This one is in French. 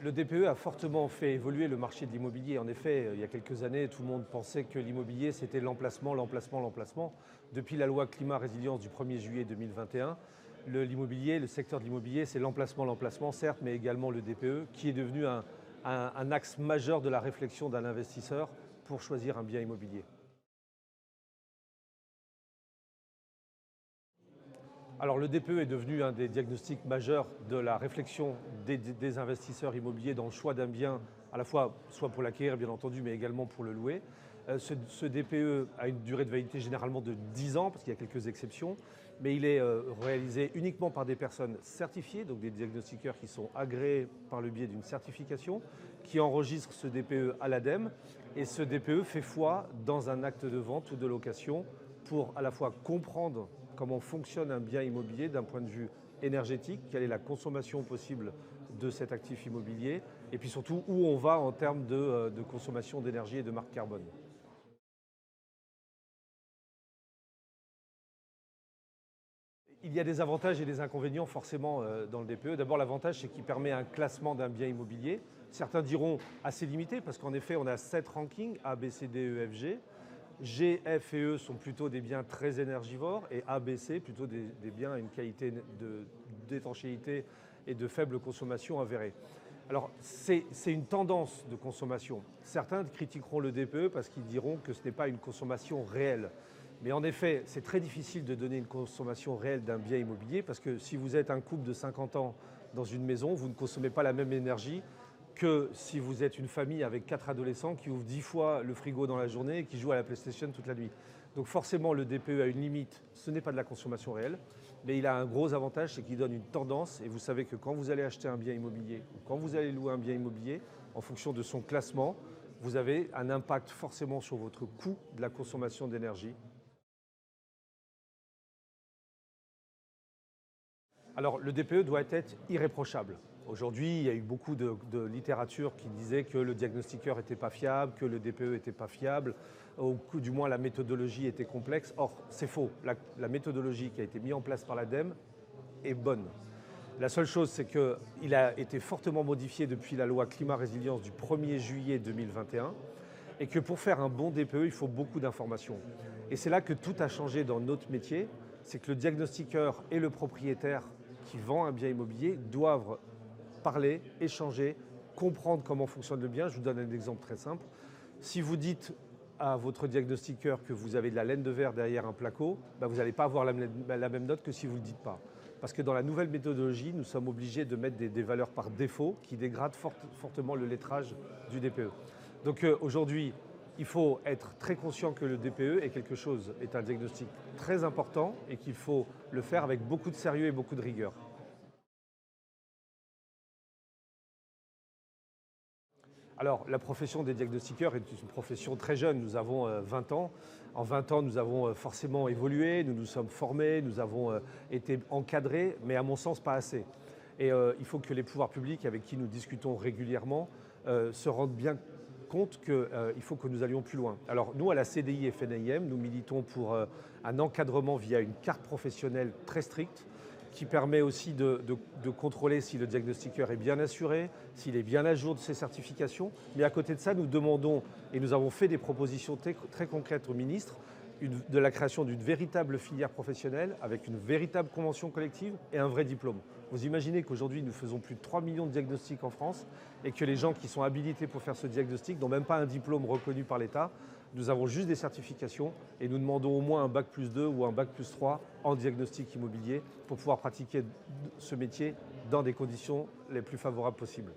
Le DPE a fortement fait évoluer le marché de l'immobilier. En effet, il y a quelques années, tout le monde pensait que l'immobilier, c'était l'emplacement, l'emplacement, l'emplacement. Depuis la loi climat-résilience du 1er juillet 2021, le secteur de l'immobilier, c'est l'emplacement, l'emplacement, certes, mais également le DPE, qui est devenu un axe majeur de la réflexion d'un investisseur pour choisir un bien immobilier. Alors le DPE est devenu un des diagnostics majeurs de la réflexion des investisseurs immobiliers dans le choix d'un bien, à la fois soit pour l'acquérir bien entendu, mais également pour le louer. Ce DPE a une durée de validité généralement de 10 ans, parce qu'il y a quelques exceptions, mais il est réalisé uniquement par des personnes certifiées, donc des diagnostiqueurs qui sont agréés par le biais d'une certification, qui enregistrent ce DPE à l'ADEME, et ce DPE fait foi dans un acte de vente ou de location pour à la fois comprendre comment fonctionne un bien immobilier d'un point de vue énergétique, quelle est la consommation possible de cet actif immobilier, et puis surtout où on va en termes de consommation d'énergie et de marque carbone. Il y a des avantages et des inconvénients forcément dans le DPE. D'abord l'avantage c'est qu'il permet un classement d'un bien immobilier. Certains diront assez limité parce qu'en effet on a 7 rankings A, B, C, D, E, F, G. G, F et E sont plutôt des biens très énergivores et A, B, C plutôt des biens à une qualité d'étanchéité et de faible consommation avérée. Alors c'est une tendance de consommation. Certains critiqueront le DPE parce qu'ils diront que ce n'est pas une consommation réelle. Mais en effet, c'est très difficile de donner une consommation réelle d'un bien immobilier parce que si vous êtes un couple de 50 ans dans une maison, vous ne consommez pas la même énergie que si vous êtes une famille avec 4 adolescents qui ouvrent 10 fois le frigo dans la journée et qui jouent à la PlayStation toute la nuit. Donc forcément, le DPE a une limite, ce n'est pas de la consommation réelle, mais il a un gros avantage, c'est qu'il donne une tendance, et vous savez que quand vous allez acheter un bien immobilier, ou quand vous allez louer un bien immobilier, en fonction de son classement, vous avez un impact forcément sur votre coût de la consommation d'énergie. Alors le DPE doit être irréprochable. Aujourd'hui, il y a eu beaucoup de littérature qui disait que le diagnostiqueur n'était pas fiable, que le DPE n'était pas fiable, ou que du moins la méthodologie était complexe. Or, c'est faux. La méthodologie qui a été mise en place par l'ADEME est bonne. La seule chose, c'est qu'il a été fortement modifié depuis la loi climat-résilience du 1er juillet 2021 et que pour faire un bon DPE, il faut beaucoup d'informations. Et c'est là que tout a changé dans notre métier, c'est que le diagnostiqueur et le propriétaire qui vend un bien immobilier doivent parler, échanger, comprendre comment fonctionne le bien. Je vous donne un exemple très simple. Si vous dites à votre diagnostiqueur que vous avez de la laine de verre derrière un placo, vous n'allez pas avoir la même note que si vous ne le dites pas. Parce que dans la nouvelle méthodologie, nous sommes obligés de mettre des valeurs par défaut qui dégradent fortement le lettrage du DPE. Donc aujourd'hui, il faut être très conscient que le DPE est un diagnostic très important et qu'il faut le faire avec beaucoup de sérieux et beaucoup de rigueur. Alors, la profession des diagnostiqueurs est une profession très jeune. Nous avons 20 ans. En 20 ans, nous avons forcément évolué, nous nous sommes formés, nous avons été encadrés, mais à mon sens, pas assez. Et il faut que les pouvoirs publics, avec qui nous discutons régulièrement, se rendent bien compte qu'il faut que nous allions plus loin. Alors, nous, à la CDI FNIM, nous militons pour un encadrement via une carte professionnelle très stricte, qui permet aussi de contrôler si le diagnostiqueur est bien assuré, s'il est bien à jour de ses certifications. Mais à côté de ça, nous demandons, et nous avons fait des propositions très concrètes au ministre, de la création d'une véritable filière professionnelle avec une véritable convention collective et un vrai diplôme. Vous imaginez qu'aujourd'hui, nous faisons plus de 3 millions de diagnostics en France et que les gens qui sont habilités pour faire ce diagnostic n'ont même pas un diplôme reconnu par l'État. Nous avons juste des certifications et nous demandons au moins un bac+2 ou un bac+3 en diagnostic immobilier pour pouvoir pratiquer ce métier dans des conditions les plus favorables possibles.